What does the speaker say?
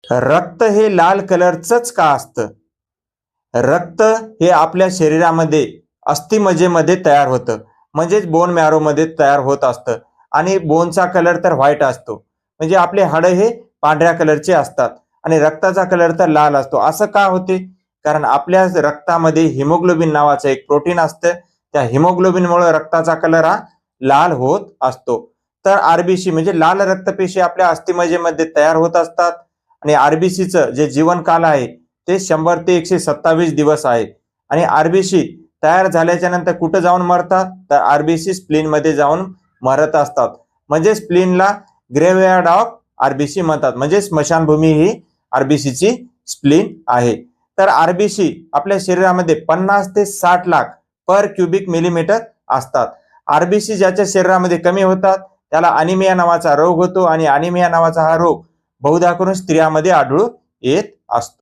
रक्त हे लाल कलरचंच का असतं? रक्त हे आपल्या शरीरामध्ये अस्थिमज्जेमध्ये तयार होतं, म्हणजेच बोन मॅरोमध्ये तयार होत असतं आणि बोनचा कलर तर व्हाईट असतो. म्हणजे आपले हाडं हे पांढऱ्या कलरचे असतात आणि रक्ताचा कलर तर लाल असतो. असं का होते? कारण आपल्या रक्तामध्ये हिमोग्लोबिन नावाचं एक प्रोटीन असतं. त्या हिमोग्लोबिनमुळे रक्ताचा कलर हा लाल होत असतो. तर आरबीसी म्हणजे लाल रक्तपेशी आपल्या अस्थिमज्जेमध्ये तयार होत असतात आणि आरबीसीचं जे जीवनकाल आहे ते 100 ते 127 दिवस आहे आणि आरबीसी तयार झाल्याच्या नंतर कुठे जाऊन मरतात? तर आरबीसी स्प्लीन मध्ये जाऊन मरत असतात. म्हणजे स्प्लीनला ग्रेव्हयार्ड ऑफ आरबीसी म्हणतात. म्हणजे स्मशानभूमी ही आरबीसीची स्प्लीन आहे. तर आरबीसी आपल्या शरीरामध्ये 50 ते 60 लाख पर क्युबिक मिलीमीटर असतात. आरबीसी ज्याच्या शरीरामध्ये कमी होतात त्याला अनिमिया नावाचा रोग होतो आणि अनिमिया नावाचा हा रोग बहुधा करून स्त्रियांमध्ये आढळून येत असतो.